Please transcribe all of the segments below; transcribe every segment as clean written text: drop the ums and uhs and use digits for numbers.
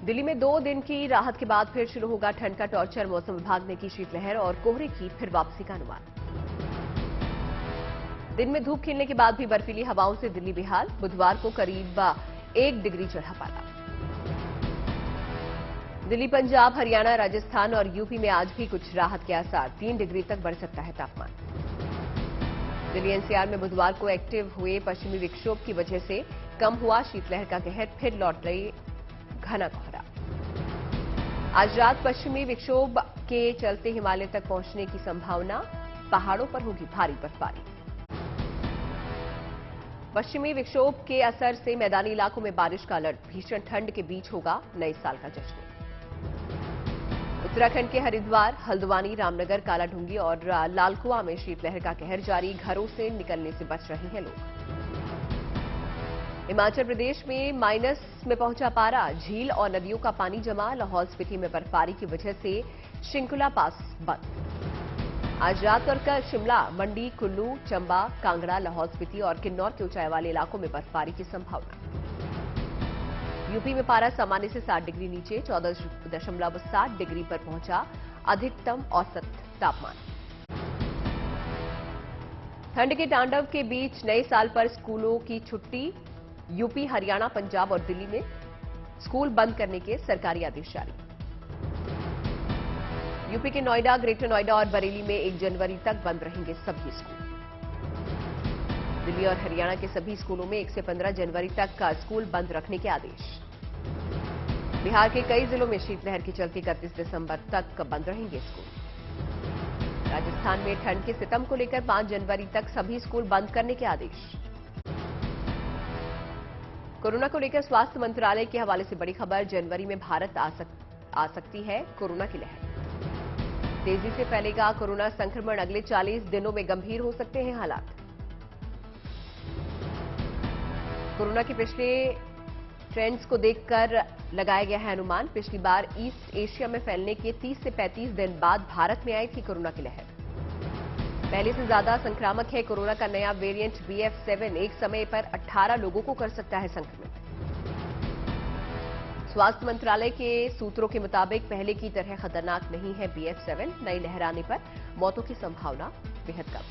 दिल्ली में 2 दिन की राहत के बाद फिर शुरू होगा ठंड का टॉर्चर। मौसम विभाग ने की शीतलहर और कोहरे की फिर वापसी का अनुमान। दिन में धूप खिलने के बाद भी बर्फीली हवाओं से दिल्ली बेहाल। बुधवार को करीब 1 डिग्री चढ़ा पारा। दिल्ली, पंजाब, हरियाणा, राजस्थान और यूपी में आज भी कुछ राहत के आसार। 3 डिग्री तक बढ़ सकता है तापमान। दिल्ली एनसीआर में बुधवार को एक्टिव हुए पश्चिमी विक्षोभ की वजह से कम हुआ शीतलहर का कहर। फिर लौट रही घना कोहरा। आज रात पश्चिमी विक्षोभ के चलते हिमालय तक पहुंचने की संभावना। पहाड़ों पर होगी भारी बर्फबारी। पश्चिमी विक्षोभ के असर से मैदानी इलाकों में बारिश का अलर्ट। भीषण ठंड के बीच होगा नए साल का जश्न। उत्तराखंड के हरिद्वार, हल्द्वानी, रामनगर, कालाढूंगी और लालकुआ में शीतलहर का कहर जारी। घरों से निकलने से बच रहे हैं लोग। हिमाचल प्रदेश में माइनस में पहुंचा पारा। झील और नदियों का पानी जमा। लाहौल स्पीति में बर्फबारी की वजह से शिंकुला पास बंद। आज रात और कल शिमला, मंडी, कुल्लू, चंबा, कांगड़ा, लाहौल स्पीति और किन्नौर के ऊंचाई वाले इलाकों में बर्फबारी की संभावना। यूपी में पारा सामान्य से 7 डिग्री नीचे 14.7 डिग्री पर पहुंचा अधिकतम औसत तापमान। ठंड के तांडव के बीच नए साल पर स्कूलों की छुट्टी। यूपी, हरियाणा, पंजाब और दिल्ली में स्कूल बंद करने के सरकारी आदेश जारी। यूपी के नोएडा, ग्रेटर नोएडा और बरेली में 1 जनवरी तक बंद रहेंगे सभी स्कूल। दिल्ली और हरियाणा के सभी स्कूलों में 1 से 15 जनवरी तक का स्कूल बंद रखने के आदेश। बिहार के कई जिलों में शीतलहर के चलते 31 दिसंबर तक बंद रहेंगे स्कूल। राजस्थान में ठंड के सितम को लेकर 5 जनवरी तक सभी स्कूल बंद करने के आदेश। कोरोना को लेकर स्वास्थ्य मंत्रालय के हवाले से बड़ी खबर। जनवरी में भारत आ सकती है कोरोना की लहर। तेजी से फैलेगा कोरोना संक्रमण। अगले 40 दिनों में गंभीर हो सकते हैं हालात। कोरोना के पिछले ट्रेंड्स को देखकर लगाया गया है अनुमान। पिछली बार ईस्ट एशिया में फैलने के 30 से 35 दिन बाद भारत में आई थी कोरोना की लहर। पहले से ज्यादा संक्रामक है कोरोना का नया वेरिएंट BF7। एक समय पर 18 लोगों को कर सकता है संक्रमित। स्वास्थ्य मंत्रालय के सूत्रों के मुताबिक पहले की तरह खतरनाक नहीं है BF7। नई लहर आने पर मौतों की संभावना बेहद कम।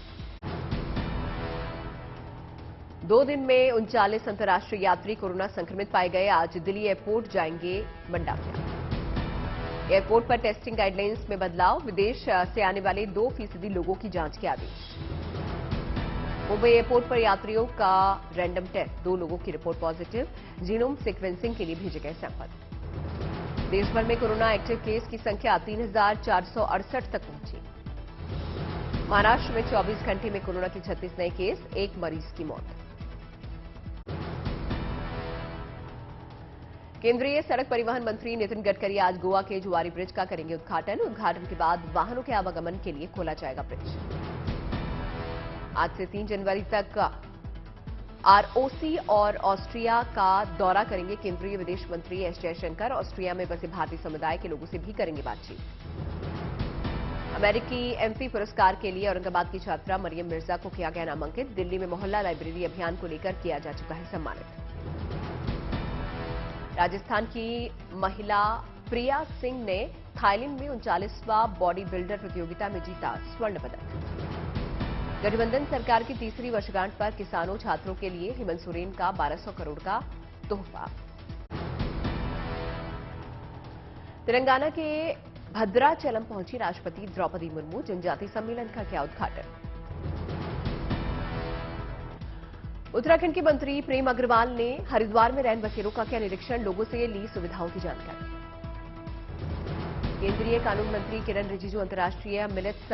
2 दिन में 39 अंतर्राष्ट्रीय यात्री कोरोना संक्रमित पाए गए। आज दिल्ली एयरपोर्ट जाएंगे मंडाविया। एयरपोर्ट पर टेस्टिंग गाइडलाइंस में बदलाव। विदेश से आने वाले 2% लोगों की जांच के आदेश। मुंबई एयरपोर्ट पर यात्रियों का रैंडम टेस्ट। 2 लोगों की रिपोर्ट पॉजिटिव। जीनोम सीक्वेंसिंग के लिए भेजे गए सैंपल। देश भर में कोरोना एक्टिव केस की संख्या 3468 तक पहुंची। महाराष्ट्र में 24 घंटे में कोरोना के 36 नए केस। 1 मरीज की मौत। केंद्रीय सड़क परिवहन मंत्री नितिन गडकरी आज गोवा के जुआरी ब्रिज का करेंगे उद्घाटन। उद्घाटन के बाद वाहनों के आवागमन के लिए खोला जाएगा ब्रिज। आज से 3 जनवरी तक ROC और ऑस्ट्रिया का दौरा करेंगे केंद्रीय विदेश मंत्री एस जयशंकर। ऑस्ट्रिया में बसे भारतीय समुदाय के लोगों से भी करेंगे बातचीत। अमेरिकी MP पुरस्कार के लिए औरंगाबाद की छात्रा मरियम मिर्जा को किया गया नामांकित। दिल्ली में मोहल्ला लाइब्रेरी अभियान को लेकर किया जा चुका है सम्मानित। राजस्थान की महिला प्रिया सिंह ने थाईलैंड में 39वां बॉडी बिल्डर प्रतियोगिता में जीता स्वर्ण पदक। गठबंधन सरकार की तीसरी वर्षगांठ पर किसानों, छात्रों के लिए हेमंत सोरेन का 1200 करोड़ का तोहफा। तेलंगाना के भद्राचलम पहुंची राष्ट्रपति द्रौपदी मुर्मू। जनजाति सम्मेलन का किया उद्घाटन। उत्तराखंड के मंत्री प्रेम अग्रवाल ने हरिद्वार में रैन बसेरों का किया निरीक्षण। लोगों से ली सुविधाओं की जानकारी। केंद्रीय कानून मंत्री किरण रिजिजू अंतर्राष्ट्रीय मिलेट्स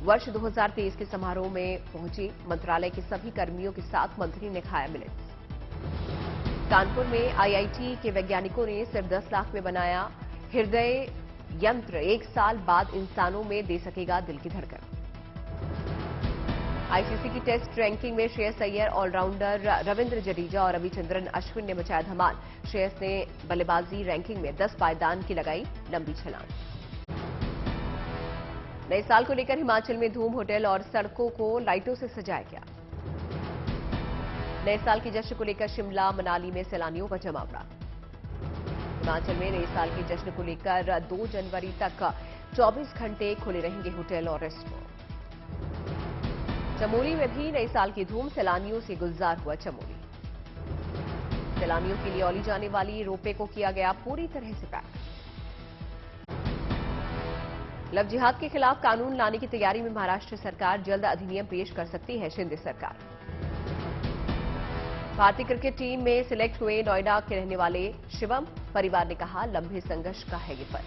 वर्ष 2023 के समारोह में पहुंचे। मंत्रालय के सभी कर्मियों के साथ मंत्री ने खाया मिलेट्स। कानपुर में IIT के वैज्ञानिकों ने सिर्फ 10 लाख में बनाया हृदय यंत्र। 1 साल बाद इंसानों में दे सकेगा दिल की धड़कन। ICC की टेस्ट रैंकिंग में श्रेयस अय्यर, ऑलराउंडर रविंद्र जडेजा और रविचंद्रन अश्विन ने मचाया धमाल। श्रेयस ने बल्लेबाजी रैंकिंग में 10 पायदान की लगाई लंबी छलांग। नए साल को लेकर हिमाचल में धूम। होटल और सड़कों को लाइटों से सजाया गया। नए साल के जश्न को लेकर शिमला, मनाली में सैलानियों का जमावड़ा। हिमाचल में नए साल के जश्न को लेकर 2 जनवरी तक 24 घंटे खुले रहेंगे होटल और रेस्टोरेंट। चमोली में भी नए साल की धूम, सैलानियों से गुलजार हुआ चमोली। सैलानियों के लिए औली जाने वाली रोपवे को किया गया पूरी तरह से पैक। लव जिहाद के खिलाफ कानून लाने की तैयारी में महाराष्ट्र सरकार, जल्द अधिनियम पेश कर सकती है शिंदे सरकार। भारतीय क्रिकेट टीम में सिलेक्ट हुए नोएडा के रहने वाले शिवम, परिवार ने कहा लंबे संघर्ष का है ये फल।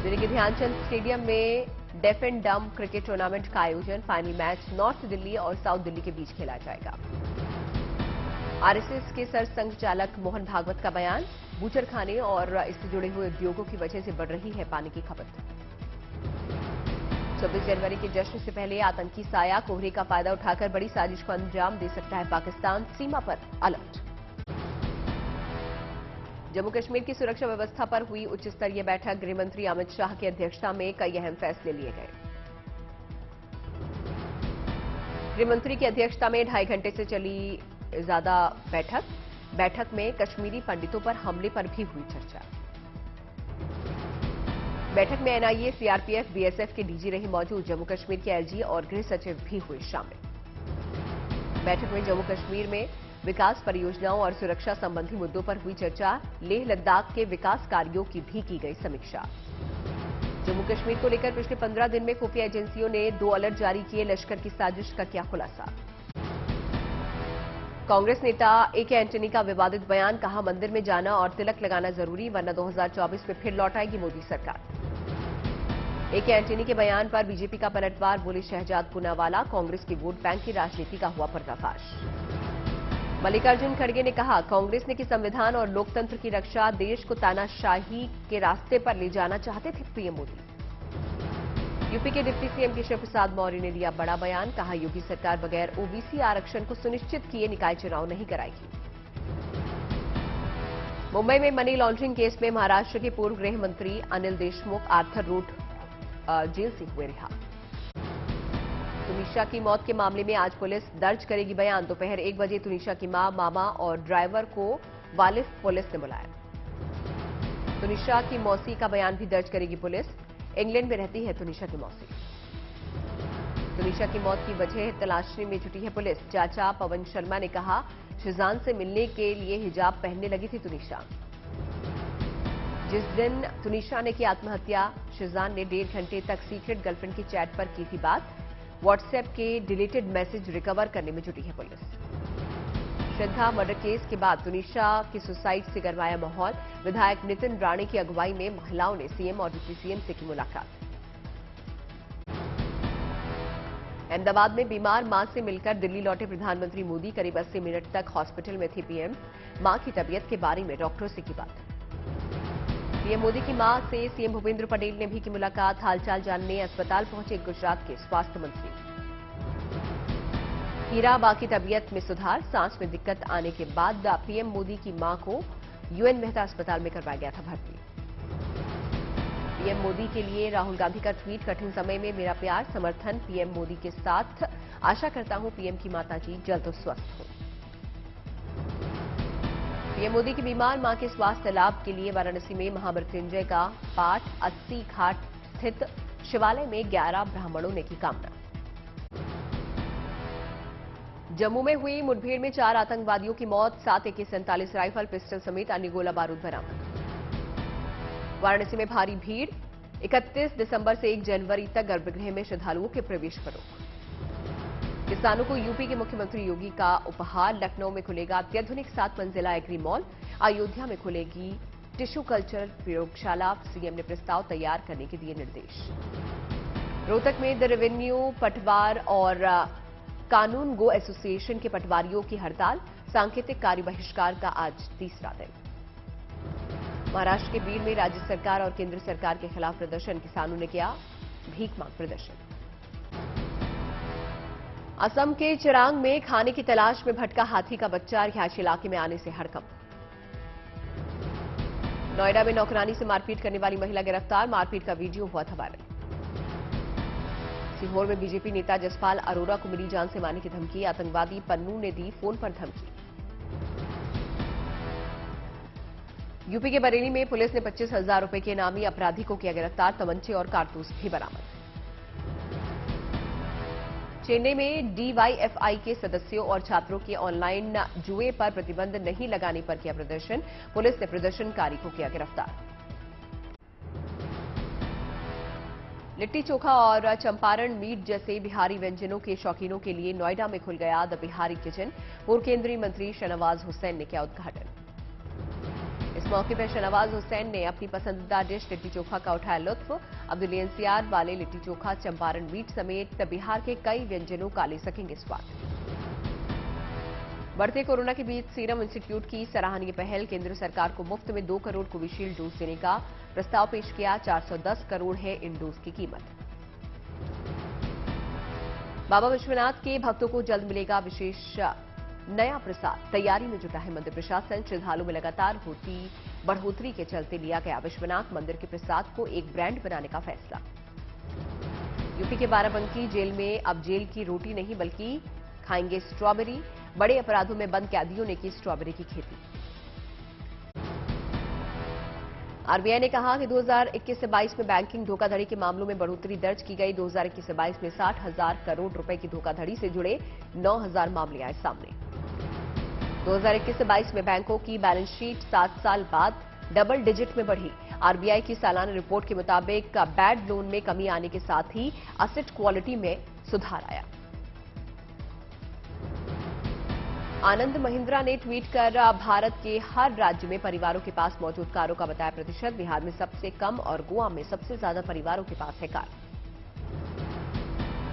दिल्ली के ध्यानचंद स्टेडियम में डेफ एंड डम क्रिकेट टूर्नामेंट का आयोजन, फाइनल मैच नॉर्थ दिल्ली और साउथ दिल्ली के बीच खेला जाएगा। आरएसएस के सरसंघ चालक मोहन भागवत का बयान, बूचड़खाने और इससे जुड़े हुए उद्योगों की वजह से बढ़ रही है पानी की खपत। 26 जनवरी के जश्न से पहले आतंकी साया, कोहरे का फायदा उठाकर बड़ी साजिश को अंजाम दे सकता है पाकिस्तान, सीमा पर अलर्ट। जम्मू कश्मीर की सुरक्षा व्यवस्था पर हुई उच्च स्तरीय बैठक, गृह मंत्री अमित शाह की अध्यक्षता में कई अहम फैसले लिए गए। गृह मंत्री की अध्यक्षता में 2.5 घंटे से चली ज्यादा बैठक में कश्मीरी पंडितों पर हमले पर भी हुई चर्चा। बैठक में एनआईए, सीआरपीएफ, बीएसएफ के डीजी रहे मौजूद, जम्मू कश्मीर के एलजी और गृह सचिव भी हुए शामिल। बैठक में जम्मू कश्मीर में विकास परियोजनाओं और सुरक्षा संबंधी मुद्दों पर हुई चर्चा, लेह लद्दाख के विकास कार्यों की भी की गई समीक्षा। जम्मू कश्मीर को लेकर पिछले 15 दिन में खुफिया एजेंसियों ने 2 अलर्ट जारी किए, लश्कर की साजिश का किया खुलासा। कांग्रेस नेता ए.के. एंटनी का विवादित बयान, कहा मंदिर में जाना और तिलक लगाना जरूरी, वरना 2024 में फिर लौट आएगी मोदी सरकार। ए.के. एंटनी के बयान पर बीजेपी का पलटवार, बोले शहजाद पूनावाला, कांग्रेस की वोट बैंक की राजनीति का हुआ पर्दाफाश। मल्लिकार्जुन खड़गे ने कहा कांग्रेस ने की संविधान और लोकतंत्र की रक्षा, देश को तानाशाही के रास्ते पर ले जाना चाहते थे पीएम मोदी। यूपी के डिप्टी सीएम केशव प्रसाद मौर्य ने दिया बड़ा बयान, कहा योगी सरकार बगैर ओबीसी आरक्षण को सुनिश्चित किए निकाय चुनाव नहीं कराएगी। मुंबई में मनी लॉन्ड्रिंग केस में महाराष्ट्र के पूर्व गृह मंत्री अनिल देशमुख आर्थर रोड जेल से हुए रिहा। तुनिशा की मौत के मामले में आज पुलिस दर्ज करेगी बयान। दोपहर 1 बजे तुनिशा की मां, मामा और ड्राइवर को वालिफ पुलिस ने बुलाया। तुनिशा की मौसी का बयान भी दर्ज करेगी पुलिस। इंग्लैंड में रहती है तुनिशा की मौसी। तुनिशा की मौत की वजह तलाशने में जुटी है पुलिस। चाचा पवन शर्मा ने कहा शिजान से मिलने के लिए हिजाब पहनने लगी थी तुनिशा। जिस दिन तुनिशा ने की आत्महत्या, शिजान ने 1.5 घंटे तक सीक्रेट गर्लफ्रेंड की चैट पर की थी बात। व्हाट्सएप के डिलीटेड मैसेज रिकवर करने में जुटी है पुलिस। श्रद्धा मर्डर केस के बाद तुनिशा की सुसाइड से गरमाया माहौल। विधायक नितिन राणे की अगुवाई में महिलाओं ने सीएम और डिप्टी सीएम से की मुलाकात। अहमदाबाद में बीमार मां से मिलकर दिल्ली लौटे प्रधानमंत्री मोदी, करीब 80 मिनट तक हॉस्पिटल में थे पीएम। मां की तबीयत के बारे में डॉक्टरों से की बात। पीएम मोदी की मां से सीएम भूपेंद्र पटेल ने भी की मुलाकात। हालचाल जानने अस्पताल पहुंचे गुजरात के स्वास्थ्य मंत्री। हीराबा की तबीयत में सुधार, सांस में दिक्कत आने के बाद पीएम मोदी की मां को यूएन मेहता अस्पताल में करवाया गया था भर्ती। पीएम मोदी के लिए राहुल गांधी का ट्वीट, कठिन समय में मेरा प्यार समर्थन पीएम मोदी के साथ, आशा करता हूं पीएम की माताजी जल्द स्वस्थ हो। पीएम मोदी की बीमार मां के स्वास्थ्य लाभ के लिए वाराणसी में महामृत्युंजय का पाठ, 80 घाट स्थित शिवालय में 11 ब्राह्मणों ने की कामना। जम्मू में हुई मुठभेड़ में 4 आतंकवादियों की मौत, 7 AK-47 राइफल, पिस्टल समेत अन्य गोला बारूद बरामद। वाराणसी में भारी भीड़, 31 दिसंबर से 1 जनवरी तक गर्भगृह में श्रद्धालुओं के प्रवेश पर रोक। किसानों को यूपी के मुख्यमंत्री योगी का उपहार, लखनऊ में खुलेगा अत्याधुनिक 7 मंजिला एग्री मॉल, अयोध्या में खुलेगी टिश्यू कल्चर प्रयोगशाला, सीएम ने प्रस्ताव तैयार करने के दिए निर्देश। रोहतक में द रेवेन्यू पटवार और कानून गो एसोसिएशन के पटवारियों की हड़ताल, सांकेतिक कार्य बहिष्कार का आज तीसरा दिन। महाराष्ट्र के बीड़ में राज्य सरकार और केंद्र सरकार के खिलाफ प्रदर्शन, किसानों ने किया भीख मांग प्रदर्शन। असम के चिरांग में खाने की तलाश में भटका हाथी का बच्चा रिहायशी इलाके में आने से हड़कंप। नोएडा में नौकरानी से मारपीट करने वाली महिला गिरफ्तार, मारपीट का वीडियो हुआ था वायरल। सीहोर में बीजेपी नेता जसपाल अरोरा को मिली जान से मारने की धमकी, आतंकवादी पन्नू ने दी फोन पर धमकी। यूपी के बरेली में पुलिस ने 25,000 रुपए के इनामी अपराधी को किया गिरफ्तार, तमंचे और कारतूस भी बरामद। चेन्नई में डीवाईएफआई के सदस्यों और छात्रों के ऑनलाइन जुए पर प्रतिबंध नहीं लगाने पर किया प्रदर्शन, पुलिस ने प्रदर्शनकारी को किया गिरफ्तार। लिट्टी चोखा और चंपारण मीट जैसे बिहारी व्यंजनों के शौकीनों के लिए नोएडा में खुल गया द बिहारी किचन, पूर्व केंद्रीय मंत्री शाहनवाज हुसैन ने किया उद्घाटन। इस मौके पर शाहनवाज हुसैन ने अपनी पसंदीदा डिश लिट्टी चोखा का उठाया लुत्फ। अब दिल्ली एनसीआर वाले लिट्टी चोखा, चंपारण मीट समेत बिहार के कई व्यंजनों का ले सकेंगे स्वाद। बढ़ते कोरोना के बीच सीरम इंस्टीट्यूट की सराहनीय पहल, केंद्र सरकार को मुफ्त में 2 करोड़ कोविशील्ड डोज देने का प्रस्ताव पेश किया। 410 करोड़ है इन डोज की कीमत। बाबा विश्वनाथ के भक्तों को जल्द मिलेगा विशेष नया प्रसाद, तैयारी में जुटा है मंदिर प्रशासन। श्रद्धालुओं में लगातार होती बढ़ोतरी के चलते लिया गया विश्वनाथ मंदिर के प्रसाद को एक ब्रांड बनाने का फैसला। यूपी के बाराबंकी जेल में अब जेल की रोटी नहीं बल्कि खाएंगे स्ट्रॉबेरी, बड़े अपराधों में बंद कैदियों ने की स्ट्रॉबेरी की खेती। आरबीआई ने कहा कि 2021 से 22 में बैंकिंग धोखाधड़ी के मामलों में बढ़ोतरी दर्ज की गई। 2021 से 22 में 60,000 करोड़ रुपए की धोखाधड़ी से जुड़े 9,000 मामले आए सामने। 2021 से 22 में बैंकों की बैलेंस शीट 7 साल बाद डबल डिजिट में बढ़ी। आरबीआई की सालाना रिपोर्ट के मुताबिक बैड लोन में कमी आने के साथ ही एसेट क्वालिटी में सुधार आया। आनंद महिंद्रा ने ट्वीट कर भारत के हर राज्य में परिवारों के पास मौजूद कारों का बताया प्रतिशत। बिहार में सबसे कम और गोवा में सबसे ज्यादा परिवारों के पास है कार।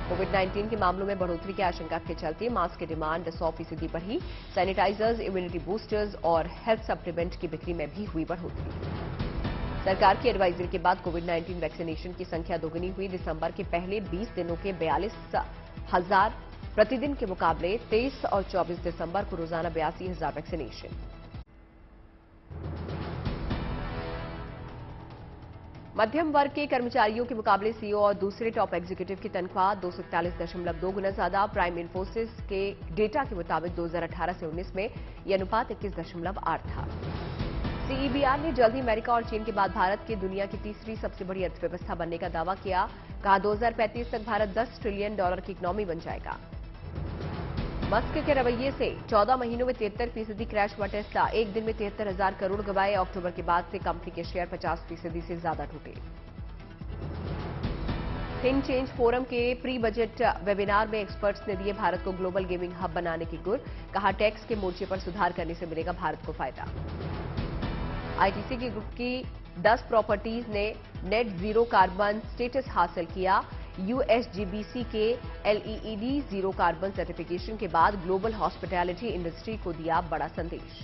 कोविड-19 के मामलों में बढ़ोतरी की आशंका के चलते मास्क की डिमांड 100% बढ़ी। सैनिटाइजर्स, इम्यूनिटी बूस्टर्स और हेल्थ सप्लीमेंट की बिक्री में भी हुई बढ़ोतरी। सरकार की एडवाइजरी के बाद कोविड-19 वैक्सीनेशन की संख्या दोगुनी हुई। दिसंबर के पहले 20 दिनों के 42,000 प्रतिदिन के मुकाबले 23 और 24 दिसंबर को रोजाना 82,000 वैक्सीनेशन। मध्यम वर्ग के कर्मचारियों के मुकाबले सीईओ और दूसरे टॉप एग्जीक्यूटिव की तनख्वाह 241.2 गुना ज्यादा। प्राइम इन्फोसिस के डेटा के मुताबिक 2018 से 19 में यह अनुपात 21.8 था। सीईबीआर ने जल्द ही अमेरिका और चीन के बाद भारत के दुनिया की तीसरी सबसे बड़ी अर्थव्यवस्था बनने का दावा किया। कहा 2035 तक भारत $10 ट्रिलियन की इकोनॉमी बन जाएगा। मस्क के रवैये से 14 महीनों में 73% क्रैश हुआ टेस्ला। एक दिन में 73,000 करोड़ गंवाए। अक्टूबर के बाद से कंपनी के शेयर 50% से ज्यादा टूटे। थिंक चेंज फोरम के प्री बजट वेबिनार में एक्सपर्ट्स ने दिए भारत को ग्लोबल गेमिंग हब बनाने की गुर। कहा टैक्स के मोर्चे पर सुधार करने से मिलेगा भारत को फायदा। आईटीसी की ग्रुप की 10 प्रॉपर्टीज ने नेट जीरो कार्बन स्टेटस हासिल किया। यूएसजीबीसी के एलईडी जीरो कार्बन सर्टिफिकेशन के बाद ग्लोबल हॉस्पिटैलिटी इंडस्ट्री को दिया बड़ा संदेश।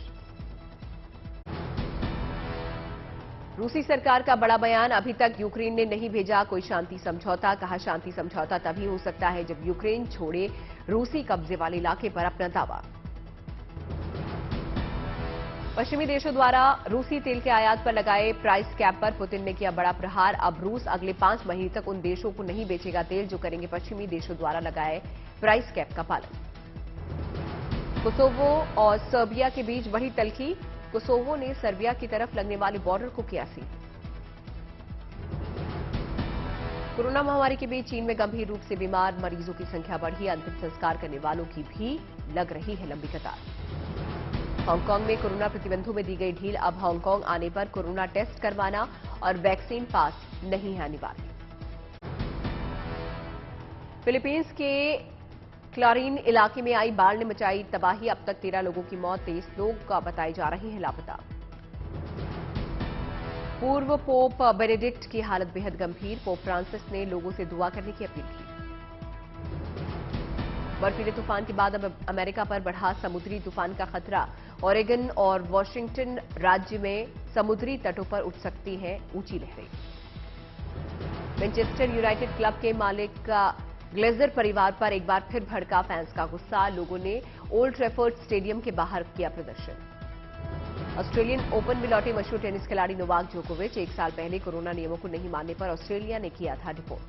रूसी सरकार का बड़ा बयान, अभी तक यूक्रेन ने नहीं भेजा कोई शांति समझौता। कहा शांति समझौता तभी हो सकता है जब यूक्रेन छोड़े रूसी कब्जे वाले इलाके पर अपना दावा। पश्चिमी देशों द्वारा रूसी तेल के आयात पर लगाए प्राइस कैप पर पुतिन ने किया बड़ा प्रहार। अब रूस अगले 5 महीने तक उन देशों को नहीं बेचेगा तेल जो करेंगे पश्चिमी देशों द्वारा लगाए प्राइस कैप का पालन। कोसोवो और सर्बिया के बीच बढ़ी तल्खी। कोसोवो ने सर्बिया की तरफ लगने वाले बॉर्डर को किया सील। कोरोना महामारी के बीच चीन में गंभीर रूप से बीमार मरीजों की संख्या बढ़ी। अंतिम संस्कार करने वालों की भी लग रही है लंबी कतार। हांगकांग में कोरोना प्रतिबंधों में दी गई ढील। अब हांगकांग आने पर कोरोना टेस्ट करवाना और वैक्सीन पास नहीं है अनिवार्य। फिलीपींस के क्लारिन इलाके में आई बाढ़ ने मचाई तबाही। अब तक 13 लोगों की मौत, 23 लोग बताए जा रहे हैं लापता। पूर्व पोप बेनेडिक्ट की हालत बेहद गंभीर। पोप फ्रांसिस ने लोगों से दुआ करने की अपील की। बर्फीले तूफान के बाद अब अमेरिका पर बढ़ा समुद्री तूफान का खतरा। ओरेगन और वॉशिंगटन राज्य में समुद्री तटों पर उठ सकती हैं ऊंची लहरें। मैनचेस्टर यूनाइटेड क्लब के मालिक ग्लेजर परिवार पर एक बार फिर भड़का फैंस का गुस्सा। लोगों ने ओल्ड ट्रैफर्ड स्टेडियम के बाहर किया प्रदर्शन। ऑस्ट्रेलियन ओपन में लौटे मशहूर टेनिस खिलाड़ी नोवाक जोकोविच। 1 साल पहले कोरोना नियमों को नहीं मानने पर ऑस्ट्रेलिया ने किया था डिपोर्ट।